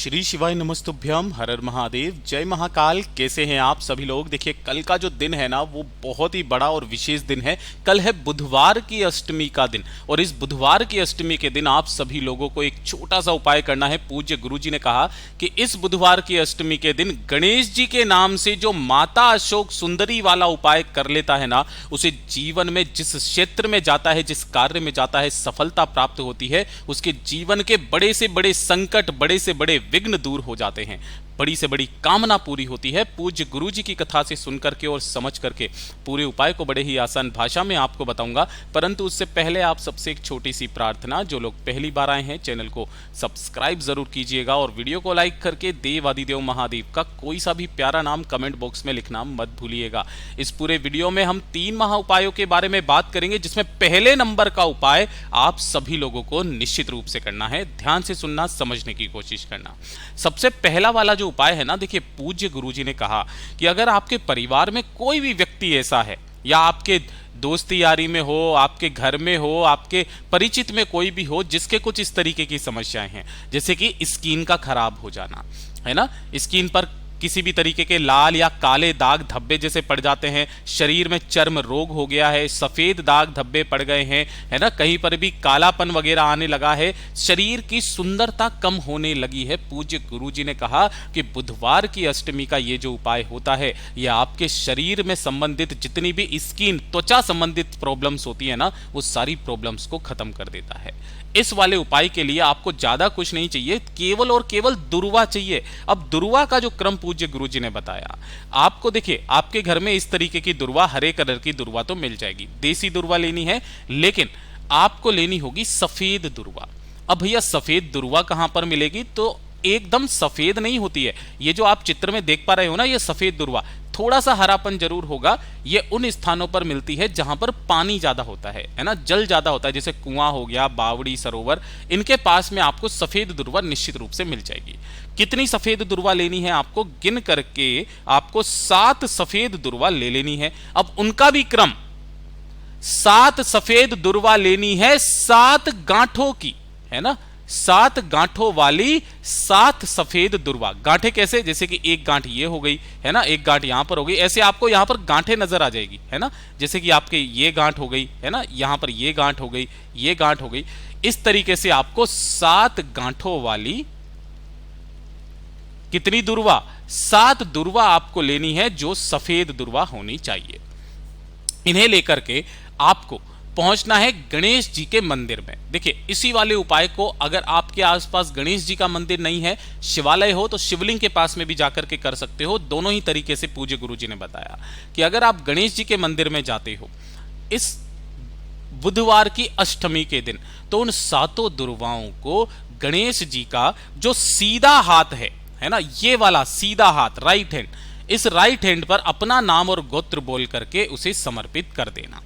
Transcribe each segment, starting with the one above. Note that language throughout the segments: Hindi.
श्री शिवाय नमस्तुभ्यम, हर हर महादेव, जय महाकाल। कैसे हैं आप सभी लोग। देखिए, कल का जो दिन है ना, वो बहुत ही बड़ा और विशेष दिन है। कल है बुधवार की अष्टमी का दिन, और इस बुधवार की अष्टमी के दिन आप सभी लोगों को एक छोटा सा उपाय करना है। पूज्य गुरुजी ने कहा कि इस बुधवार की अष्टमी के दिन गणेश जी के नाम से जो माता अशोक सुंदरी वाला उपाय कर लेता है ना, उसे जीवन में जिस क्षेत्र में जाता है, जिस कार्य में जाता है, सफलता प्राप्त होती है। उसके जीवन के बड़े से बड़े संकट, बड़े से बड़े विघ्न दूर हो जाते हैं, बड़ी से बड़ी कामना पूरी होती है। पूज्य गुरुजी की कथा से सुन करके और समझ करके पूरे उपाय को बड़े ही आसान भाषा में आपको बताऊंगा। परंतु उससे पहले आप सबसे एक छोटी सी प्रार्थना, जो लोग पहली बार आए हैं चैनल को सब्सक्राइब जरूर कीजिएगा और वीडियो को लाइक करके देव आदिदेव महादेव का कोई सा भी प्यारा नाम कमेंट बॉक्स में लिखना मत भूलिएगा। इस पूरे वीडियो में हम 3 महा उपायों के बारे में बात करेंगे, जिसमें पहले नंबर का उपाय आप सभी लोगों को निश्चित रूप से करना है। ध्यान से सुनना, समझने की कोशिश करना। सबसे पहला वाला जो उपाय है ना, देखिए, पूज्य गुरुजी ने कहा कि अगर आपके परिवार में कोई भी व्यक्ति ऐसा है, या आपके दोस्ती यारी में हो, आपके घर में हो, आपके परिचित में कोई भी हो जिसके कुछ इस तरीके की समस्याएं हैं, जैसे कि स्किन का खराब हो जाना है ना, स्किन पर किसी भी तरीके के लाल या काले दाग धब्बे जैसे पड़ जाते हैं, शरीर में चर्म रोग हो गया है, सफेद दाग धब्बे पड़ गए हैं, है ना, कहीं पर भी कालापन वगैरह आने लगा है, शरीर की सुंदरता कम होने लगी है। पूज्य गुरुजी ने कहा कि बुधवार की अष्टमी का ये जो उपाय होता है, ये आपके शरीर में संबंधित जितनी भी स्किन, त्वचा संबंधित प्रॉब्लम्स होती है ना, वो सारी प्रॉब्लम्स को खत्म कर देता है। इस वाले उपाय के लिए आपको ज्यादा कुछ नहीं चाहिए, केवल और केवल दुर्वा चाहिए। अब दुर्वा का जो क्रम पूज्य गुरुजी ने बताया आपको, देखिए, आपके घर में इस तरीके की दुर्वा, हरे कलर की दुर्वा तो मिल जाएगी, देसी दुर्वा लेनी है, लेकिन आपको लेनी होगी सफेद दुर्वा। अब भैया, सफेद दुर्वा कहां पर मिलेगी? तो एकदम सफेद नहीं होती है, ये जो आप चित्र में देख पा रहे हो ना, ये सफेद दुर्वा, थोड़ा सा हरापन जरूर होगा। ये उन स्थानों पर मिलती है जहां पर पानी ज्यादा होता है ना, जल ज्यादा होता है, जैसे कुआं हो गया, बावड़ी, सरोवर, इनके पास में आपको सफेद दुर्वा निश्चित रूप से मिल जाएगी। कितनी सफेद दुर्वा लेनी है आपको? गिन करके आपको 7 सफेद दुर्वा ले लेनी है। अब उनका भी क्रम, 7 सफेद दुर्वा लेनी है, 7 गांठों की, है ना, 7 गांठों वाली 7 सफेद दुर्वा। गांठे कैसे? जैसे कि एक गांठ ये हो गई, है ना, एक गांठ यहां पर हो गई, ऐसे आपको यहां पर गांठें नजर आ जाएगी, है ना, जैसे कि आपके ये गांठ हो गई, है ना, यहां पर ये गांठ हो गई, ये गांठ हो गई। इस तरीके से आपको 7 गांठों वाली कितनी दुर्वा? 7 दुर्वा आपको लेनी है, जो सफेद दुर्वा होनी चाहिए। इन्हें लेकर के आपको पहुंचना है गणेश जी के मंदिर में। देखिए, इसी वाले उपाय को अगर आपके आसपास गणेश जी का मंदिर नहीं है, शिवालय हो, तो शिवलिंग के पास में भी जाकर के कर सकते हो। दोनों ही तरीके से पूज्य गुरुजी ने बताया कि अगर आप गणेश जी के मंदिर में जाते हो इस बुधवार की अष्टमी के दिन, तो उन 7 दुर्वाओं को गणेश जी का जो सीधा हाथ है ना, ये वाला सीधा हाथ, राइट हैंड, इस राइट हैंड पर अपना नाम और गोत्र बोल करके उसे समर्पित कर देना,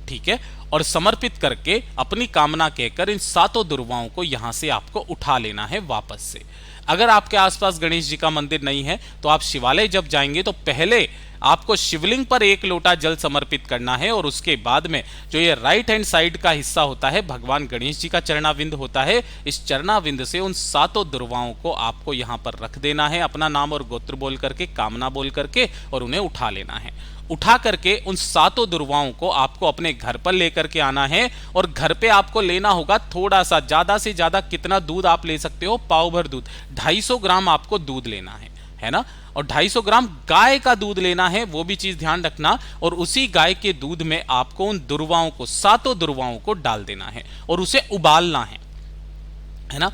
ठीक है। और समर्पित करके अपनी कामना कहकर इन 7 दुर्वाओं को यहां से आपको उठा लेना है वापस से। अगर आपके आसपास गणेश जी का मंदिर नहीं है, तो आप शिवालय जब जाएंगे तो पहले आपको शिवलिंग पर 1 लोटा जल समर्पित करना है, और उसके बाद में जो ये राइट हैंड साइड का हिस्सा होता है, भगवान गणेश जी का चरणाविंद होता है, इस चरणाविंद से उन 7 दुर्वाओं को आपको यहां पर रख देना है, अपना नाम और गोत्र बोल करके, कामना बोल करके, और उन्हें उठा लेना है। उठा करके उन 7 दुर्वाओं को आपको अपने घर पर लेकर के आना है, और घर पे आपको लेना होगा थोड़ा सा, ज्यादा से ज्यादा कितना दूध आप ले सकते हो? पाव भर दूध, 250 ग्राम आपको दूध लेना है ना, और 250 ग्राम गाय का दूध लेना है, वो भी चीज ध्यान रखना। और उसी गाय के दूध में आपको उन दुर्वाओं को, 7 दुर्वाओं को डाल देना है, और उसे उबालना है ना।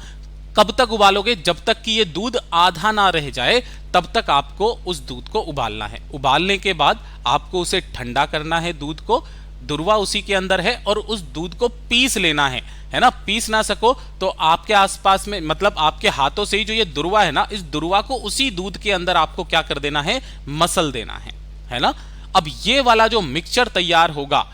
कब तक उबालोगे? जब तक कि ये दूध आधा ना रह जाए, तब तक आपको उस दूध को उबालना है। उबालने के बाद आपको उसे ठंडा करना है, दूध को, दुर्वा उसी के अंदर है, और उस दूध को पीस लेना है ना। पीस ना सको तो आपके आसपास में, मतलब आपके हाथों से ही जो ये दुर्वा है ना, इस दुर्वा को उसी दूध के अंदर आपको क्या कर देना है? मसल देना है ना। अब ये वाला जो मिक्सचर तैयार होगा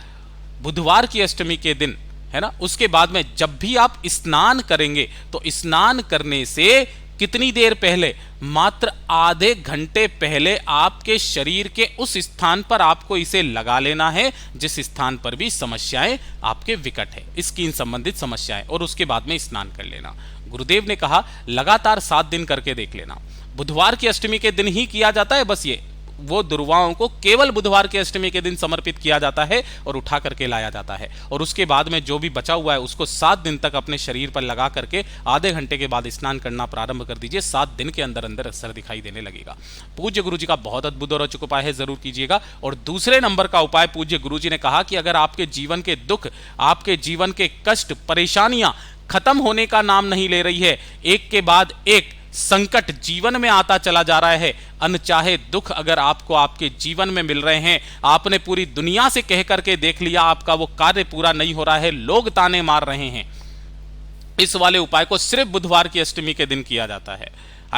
बुधवार की अष्टमी के दिन, है ना, उसके बाद में जब भी आप स्नान करेंगे, तो स्नान करने से कितनी देर पहले? मात्र आधे घंटे पहले आपके शरीर के उस स्थान पर आपको इसे लगा लेना है जिस स्थान पर भी समस्याएं आपके विकट है, स्किन संबंधित समस्याएं, और उसके बाद में स्नान कर लेना। गुरुदेव ने कहा लगातार 7 दिन करके देख लेना। बुधवार की अष्टमी के दिन ही किया जाता है, बस ये वो दुर्वाओं को केवल बुधवार की अष्टमी के दिन समर्पित किया जाता है और उठा करके लाया जाता है, और उसके बाद में जो भी बचा हुआ है उसको 7 दिन तक अपने शरीर पर लगा करके आधे घंटे के बाद स्नान करना प्रारंभ कर दीजिए। 7 दिन के अंदर अंदर असर दिखाई देने लगेगा। पूज्य गुरुजी का बहुत अद्भुत और अचूक उपाय है, जरूर कीजिएगा। और दूसरे नंबर का उपाय पूज्य गुरुजी ने कहा कि अगर आपके जीवन के दुख, आपके जीवन के कष्ट, परेशानियां खत्म होने का नाम नहीं ले रही है, एक के बाद एक संकट जीवन में आता चला जा रहा है, अनचाहे दुख अगर आपको आपके जीवन में मिल रहे हैं, आपने पूरी दुनिया से कह करके देख लिया, आपका वो कार्य पूरा नहीं हो रहा है, लोग ताने मार रहे हैं, इस वाले उपाय को सिर्फ बुधवार की अष्टमी के दिन किया जाता है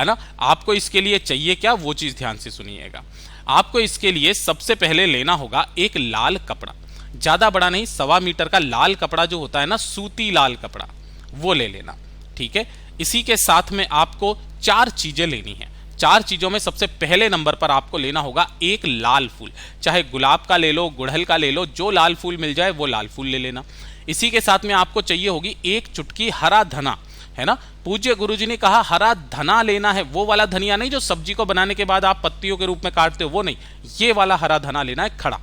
ना। आपको इसके लिए चाहिए क्या, वो चीज ध्यान से सुनिएगा। आपको इसके लिए सबसे पहले लेना होगा एक लाल कपड़ा, ज्यादा बड़ा नहीं, 1.25 मीटर का लाल कपड़ा जो होता है ना, सूती लाल कपड़ा, वो ले लेना। ठीक है, इसी के साथ में आपको 4 चीजें लेनी है। 4 चीजों में सबसे पहले नंबर पर आपको लेना होगा एक लाल फूल, चाहे गुलाब का ले लो, गुड़हल का ले लो, जो लाल फूल मिल जाए वो लाल फूल ले लेना। इसी के साथ में आपको चाहिए होगी 1 चुटकी हरा धना, है ना। पूज्य गुरुजी ने कहा हरा धना लेना है, वो वाला धनिया नहीं जो सब्जी को बनाने के बाद आप पत्तियों के रूप में काटते हो, वो नहीं, ये वाला हरा धना लेना है, खड़ा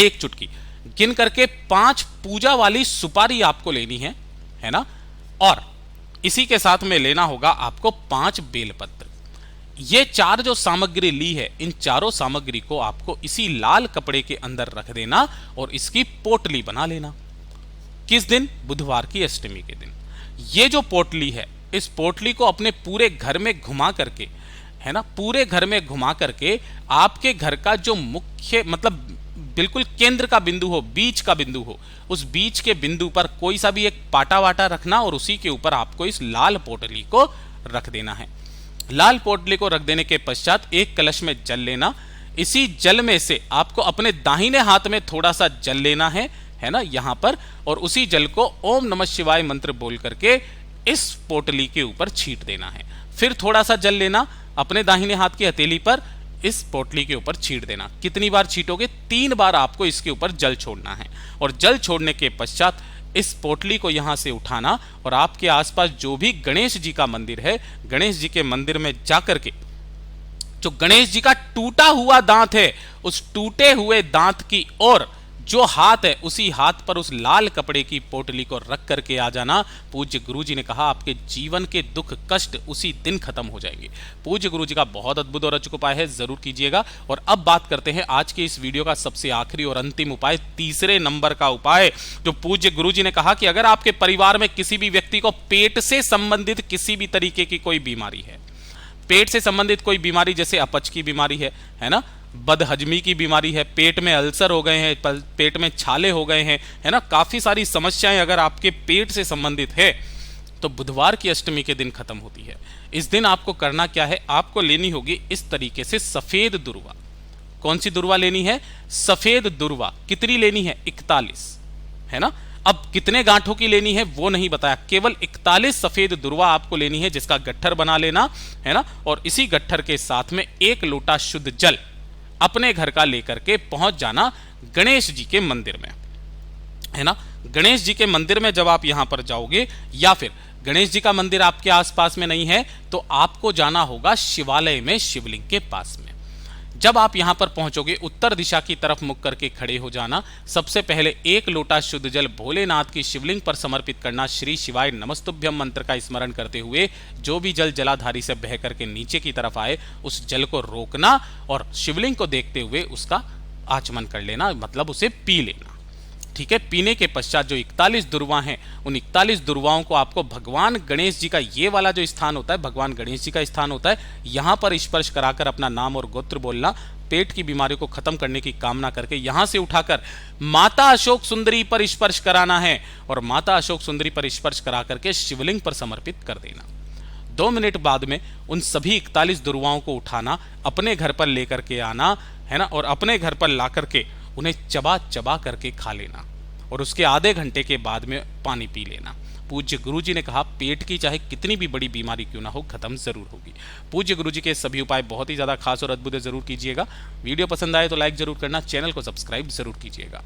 1 चुटकी। गिन करके 5 पूजा वाली सुपारी आपको लेनी है ना। और इसी के साथ में लेना होगा आपको 5 बेलपत्र। ये 4 जो सामग्री ली है, इन चारों सामग्री को आपको इसी लाल कपड़े के अंदर रख देना और इसकी पोटली बना लेना। किस दिन, बुधवार की अष्टमी के दिन। ये जो पोटली है, इस पोटली को अपने पूरे घर में घुमा करके, है ना, पूरे घर में घुमा करके आपके घर का जो मुख्य मतलब बिल्कुल केंद्र का बिंदु हो, बीच का बिंदु हो, उस बीच के बिंदु पर कोई सा भी एक पाटा वाटा रखना और उसी के ऊपर आपको इस लाल पोटली को रख देना है। लाल पोटली को रख देने के पश्चात एक कलश में जल लेना। इसी जल में से आपको अपने दाहिने हाथ में थोड़ा सा जल लेना है ना, यहां पर, और उसी जल को ओम नमः शिवाय मंत्र बोल करके इस पोटली के ऊपर छींट देना है। फिर थोड़ा सा जल लेना, अपने दाहिने हाथ की हथेली पर इस पोटली के ऊपर छींट देना। कितनी बार छींटोगे, 3 बार आपको इसके ऊपर जल छोड़ना है। और जल छोड़ने के पश्चात इस पोटली को यहां से उठाना और आपके आसपास जो भी गणेश जी का मंदिर है, गणेश जी के मंदिर में जाकर के जो गणेश जी का टूटा हुआ दांत है, उस टूटे हुए दांत की ओर जो हाथ है, उसी हाथ पर उस लाल कपड़े की पोटली को रख करके आ जाना। पूज्य गुरुजी ने कहा आपके जीवन के दुख कष्ट उसी दिन खत्म हो जाएंगे। पूज्य गुरुजी का बहुत अद्भुत और अचूक उपाय है, जरूर कीजिएगा। और अब बात करते हैं आज के इस वीडियो का सबसे आखिरी और अंतिम उपाय, तीसरे नंबर का उपाय, जो पूज्य गुरुजी ने कहा कि अगर आपके परिवार में किसी भी व्यक्ति को पेट से संबंधित किसी भी तरीके की कोई बीमारी है, पेट से संबंधित कोई बीमारी, जैसे अपच की बीमारी है ना, बदहजमी की बीमारी है, पेट में अल्सर हो गए हैं, पेट में छाले हो गए हैं, है ना, काफी सारी समस्याएं अगर आपके पेट से संबंधित है, तो बुधवार की अष्टमी के दिन खत्म होती है। इस दिन आपको करना क्या है, आपको लेनी होगी इस तरीके से सफेद दुर्वा। कौन सी दुर्वा लेनी है, सफेद दुर्वा। कितनी लेनी है, 41, है ना। अब कितने गांठों की लेनी है वो नहीं बताया, केवल 41 सफेद दुर्वा आपको लेनी है, जिसका गट्ठर बना लेना, है ना। और इसी गट्ठर के साथ में 1 लोटा शुद्ध जल अपने घर का लेकर के पहुंच जाना गणेश जी के मंदिर में, है ना। गणेश जी के मंदिर में जब आप यहां पर जाओगे, या फिर गणेश जी का मंदिर आपके आसपास में नहीं है, तो आपको जाना होगा शिवालय में, शिवलिंग के पास में। जब आप यहां पर पहुंचोगे, उत्तर दिशा की तरफ मुख करके खड़े हो जाना। सबसे पहले 1 लोटा शुद्ध जल भोलेनाथ की शिवलिंग पर समर्पित करना। श्री शिवाय नमस्तुभ्यम मंत्र का स्मरण करते हुए जो भी जल जलाधारी से बह करके नीचे की तरफ आए, उस जल को रोकना और शिवलिंग को देखते हुए उसका आचमन कर लेना, मतलब उसे पी लेना। ठीक है, पीने के पश्चात जो 41 दुर्वा हैं, उन 41 दुर्वाओं को आपको भगवान गणेश जी का, ये वाला जो स्थान होता है भगवान गणेश जी का स्थान होता है, यहां पर स्पर्श कराकर अपना नाम और गोत्र बोलना। पेट की बीमारी को खत्म करने की कामना करके यहां से उठाकर माता अशोक सुंदरी पर स्पर्श कराना है और माता अशोक सुंदरी पर स्पर्श करा करके शिवलिंग पर समर्पित कर देना। 2 मिनट बाद में उन सभी 41 दुर्वाओं को उठाना, अपने घर पर लेकर के आना, है ना, और अपने घर पर ला करके उन्हें चबा चबा करके खा लेना और उसके आधे घंटे के बाद में पानी पी लेना। पूज्य गुरुजी ने कहा पेट की चाहे कितनी भी बड़ी बीमारी क्यों ना हो, खत्म जरूर होगी। पूज्य गुरुजी के सभी उपाय बहुत ही ज्यादा खास और अद्भुत है, जरूर कीजिएगा। वीडियो पसंद आए तो लाइक जरूर करना, चैनल को सब्सक्राइब जरूर कीजिएगा।